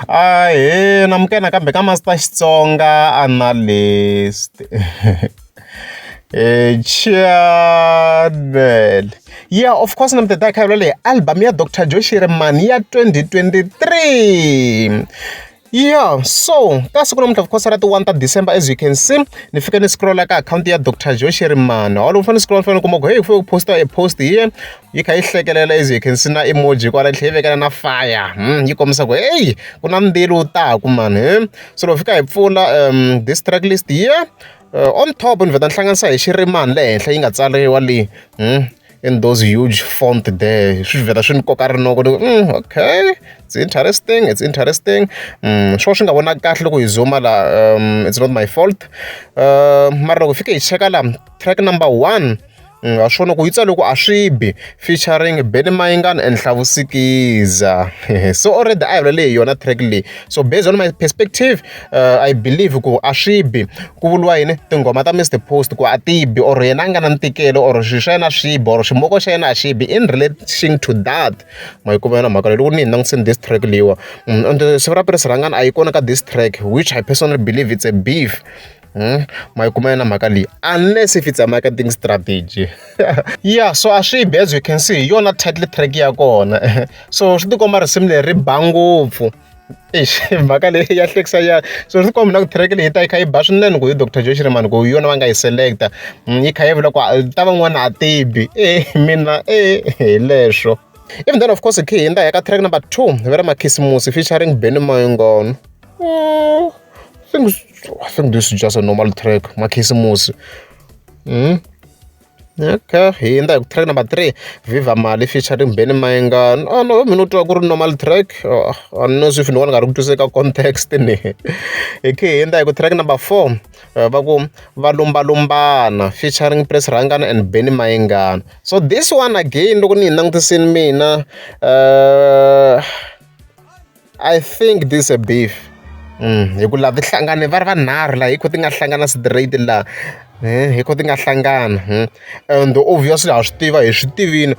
Ahee, namukena kambe ka Master Xitsonga analyst. Channel. Yeah, of course, namteta khayelo album ya Dr Joe Shirimani ya 2023. Yeah, so ka siku namuntlha of course ra ti 1 ta December, as you can see ni fika ni scroll ka account ya Dr Joe Shirimani. All ufana scroll fana kuma ku hey ufike posta a post here yi kha yi hlekelela, as you can see na emoji kwala tlhevekela na fire yi komisa ku hey ku na ndilo ta ku mani. So lo fika hi pfula this track list here on top ni veta nhlanganisa hi Shirimani le henhla yi nga tsariwa le in those huge font there. Swi veta swi ni koka rinoko okay, it's interesting swo swi nga vona kahle loko hi zooma la it's not my fault mara loko fika hi cheka la track number 1 wa swona ku yi tsale ku Aswibi featuring Benny Mayengani and Sikiza. So already I have leyi yona track leyi. So based on my perspective I believe ku Aswibi ku vuliwa yini tingoma ta Mr Post ku atibi or yena a nga na ntikelo or swi swa yena Aswibi or ximoko xa yena Aswibi in relation to that. Ma yi kuma na mhaka leyi loko ni hi langutiseni this track leyiwa and siku ra pirisi a yi kona ka this track, which I personally believe it's a beef. Ma yi kuma na mhaka leyi unless if it's a marketing strategy. Yeah, so Aswibi, as you can see, yona title track ya kona. So swi tikomba risimu leri ri ba ngopfu. Mhaka leyi ya hlekisa ya so swi komba na ku track leyi ta yi kha yi ba swinene ku hi Dr Joe Shirimani ku yona va nga yi selecta yi kha yi vula ku ta van'wana a tibi mina hi leswo. Even then of course khe hi ya ka track number 2 va ri Makhisimusi featuring Benny Mayengani. I think this is just a normal track, Makhisimusi. Okay, hi ya track number 3 Viva Mali featuring Benny Mayengani. Oh no, mina utwa ku ri normal track. I don't know if ni vona nga ri ku twiseka context ni. Hi ya ku track number 4 va ku Valumbalumbana featuring Prince Rangani and Benny Mayengani. So this one again loko ni hi langutisini mina I think this is a beef. Hi ku laha ti hlangane va ri vanharhu laha hi kho ti nga hlangana straight laha hi kho ti nga hlangana and obviously ha swi tiva hi swi tivini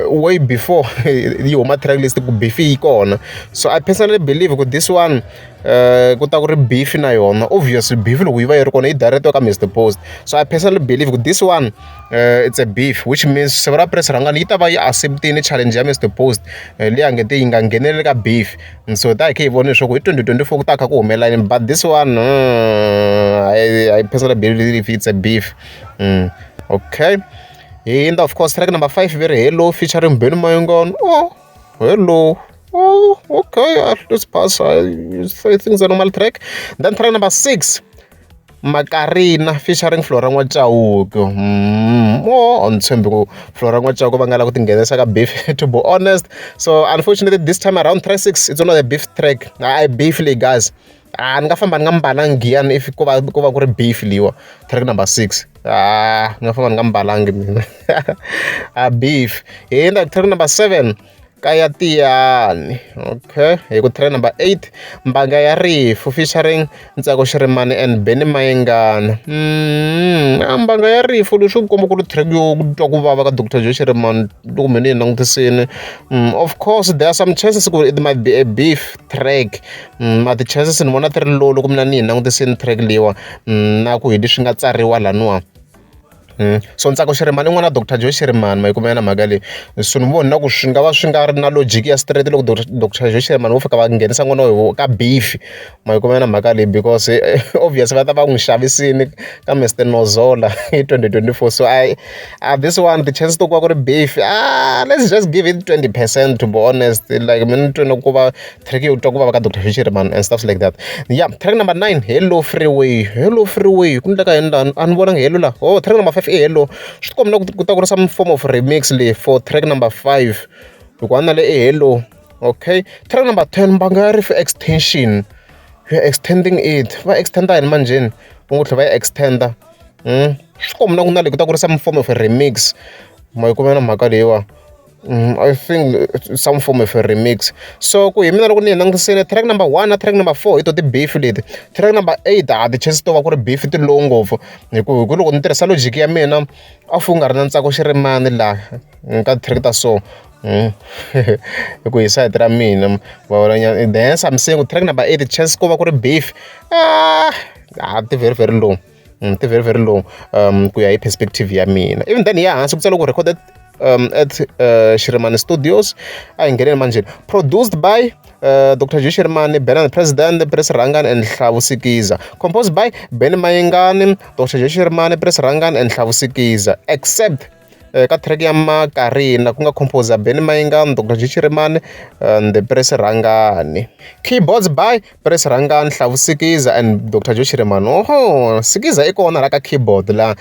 way before yi huma track list ku beef yi kona. So I personally believe ku this one ku ta ku ri beef na yona. Obviously beef loko yi va yi ri kona yi direct ka Mr Post. So I personally believe ku this one it's a beef, which means siku ra Prince Rangani yi ta va yi acceptini challenge ya Mr Post leyi a nge te yi nga ngheneleli ka beef. So ta hi kha hi vona leswaku hi 2024 ku ta kha ku humelela yini, but this one I personally believe it's a beef. Okay, and of course track number 5 very Hello featuring Benny Mayengani. Oh, hello. Oh, okay, let's pass. I think it's a normal track. Then track number 6 Makarina featuring Flora N'wachauke. On tshembi Flora N'wachauke va nga la ku tinghenisa ka beef to be honest. So unfortunately this time around track 6 it's not a beef track. I beef leyi guys. Ni nga famba ni nga mbalangi yani if ku va ku ri beef liwa track number 6 ni nga famba ni nga mbalangi mina beef. Hi track number 7 Kaya Tiyani. Okay, hi ku track number 8 Mbanga ya Rifu featuring Dr Shirimani and Benny Mayengani. Mbanga ya Rifu leswi ku komba ku ri track yo twa ku vava ka Dr Joe Shirimani loko mina ni langutisini. Of course there are some chances ku it might be a beef track, but the chances ni vona ti ri low loko mina ni hi langutisini track leyiwa na ku hi leswi nga tsariwa laniwa. So Dr Shirimani n'wana Dr Joe Shirimani ma yi kuma na mhaka leyi. So ni vona ku swi nga va swi nga ri na logic ya straight loko Dr Joe Shirimani vo fika va nghenisa n'wana ka beef ma yi kuma na mhaka leyi, because obviously va ta va n'wi xavisini ka Mr Nozola hi 2024. So this one the chances to ku va ku ri beef let's just give it 20% to be honest. Like mina ni twena ku va track yo twa ku vava ka Dr Joe Shirimani and stuff like that. Yeah, track number 9 Hello Freeway ku ndleka yini lani a ni vonanga hello la. Oh, track number 5 hello swi tikomba ku ta ku ri some form of remix leyi for track number 5 loko ana le hello. Okay, track number 10 Mbanga ya Rifu extension, we are extending it. Va extenda yini manjeni va ngo tlhe va yi extenda swi komba ku na leyi ku ta ku ri some form of a remix ma yi kuma na mhaka leyiwa. I think some form of a remix. So ku hi mina loko ni hi langutisini track number 1 na track number 4 hi to ti beef leti. Track number 8 the chances to va ku ri beef ti low ngopfu hi ku loko ni tirhisa logic ya mina a fu nga ri na Dr Shirimani laha ka track ta so ku hi side ra mina then I'm saying track number 8 chance ko va ku ri beef ti very low ti very low ku ya hi perspective ya mina. Even then ya hansi ku tsala ku recorded at Shirimani Studios a hi ngheneni manjeni, produced by Dr Joe Shirimani, Benny President, Prince Rangan and Hlavusikiza, composed by Benny Mayengani, Dr Joe Shirimani, Prince Rangan and Hlavusikiza, except ka track ya Makarina ku nga composer Benny Mayengani, Dr Joe Shirimani and Prince Rangani, keyboards by Prince Rangani, Hlavusikiza and Dr Joe Shirimani. Sikiza i kona la ka keyboard la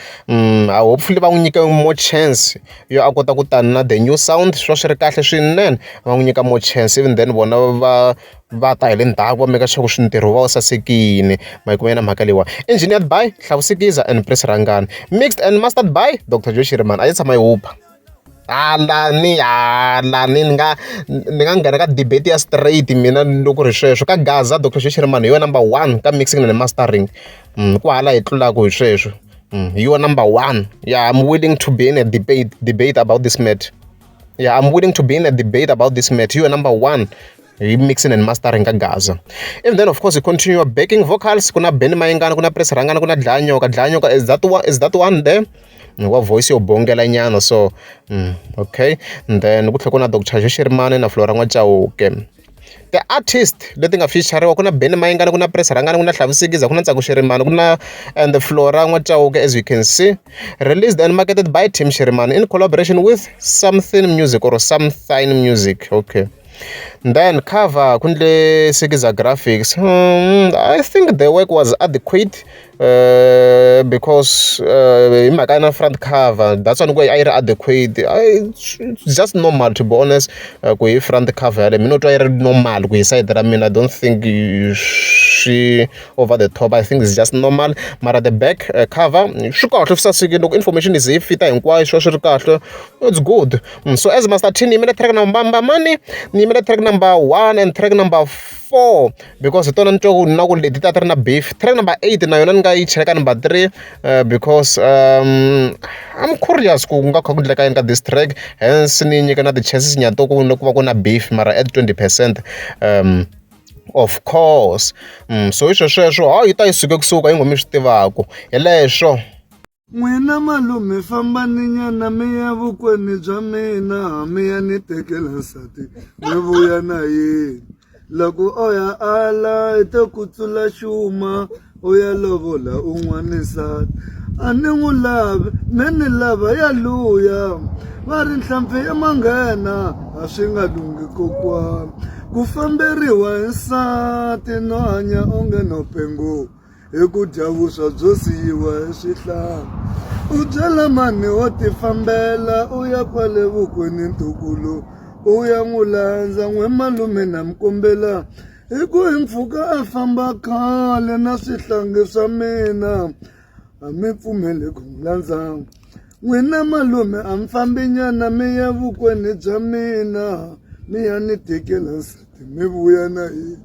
hopefully va n'wi nyika more chance yo a kota ku tana na the new sound, swo swi ri kahle swinene, va n'wi nyika more chance. Even then vona va ta hi le ndzhaku va meka sure ku ntirho va wu sasekile, ma yi kumela mhaka leyiwa. Engineered by Hlavusikiza and Prince Rangani, mixed and mastered by Dr Joe Shirimani. A yi tshama yi hupa Lani ni nga nghena ka debate ya straight mina loko ri sweswo ka Gaza. Dr Joe Shirimani hi yo number 1 ka mixing and mastering, ku hala hi tlulaka hi sweswo. You are number 1. Yeah, I'm willing to be in a debate about this matter. Yeah, I'm willing to be in a debate about this matter. You are number 1. Mixing and mastering ka Gaza. And then of course you continue backing vocals. Kuna Benny Mayengani, kuna Prince Rangani, kuna Dlanyoka. Is that one there? Wa voice yo bongela nyana so okay. And then kuna Dr Joe Shirimani na Flora Ngwachauke. The artist leti nga featureiwa kuna Benny Mayengani, kuna Prince Rangani, kuna Hlavusikiza, kuna Dr Shirimani, kuna and the Flora Ngwachauke, as you can see. Released and marketed by Team Shirimani in collaboration with Something Music or Something Music. Okay. Then cover Kundle Sikiza graphics. I think the work was adequate because in my kind of front cover, that's one way I adequate. It's just normal, to be honest. Front cover, I mean, not normal. We say that, I mean, I don't think she over the top. I think it's just normal. But at the back cover, information is if it's good. So as Master T, track number money, track number 1 and track number 4 because tona nto na ku leti ta na beef. Track number 8 na yona nga yi cheka number 3 because I'm curious ku nga kha ku ndleka yini ka this track, hence ni nyika na the chances nyato ku va ku na beef mara at 20%. Of course. So isho sweswo yi ta yi suke kusuka yi ngomi swi tivako hi leswo. N'wina malume fambani nyana mi ya vukweni bya mina, mi ya ni tekela nsati mi vuya na yini. Loko o ya ala i ta kutsula xuma, o ya lovola un'wana nsati. A ni n'wi lavi me ni lava ya luya, va ri nhlampfi ya manghena a swi nga lungi kokwana. Ku famberiwa hi nsati no hanya onge no pengo, hi ku dya vuswa byo siyiwa hi swihlangi. U byela mani wo tifambela u ya kwale vukweni ntukulu, u ya n'wi landza n'we malume na mi kombela, hi ku hi mpfhuka a famba khale na swihlangi swa mina, a mi pfumeli ku n'wi landza. N'wina malume a mi fambi nyana mi ya vukweni bya mina, mi ya ni tekela nsati mi vuya na yini.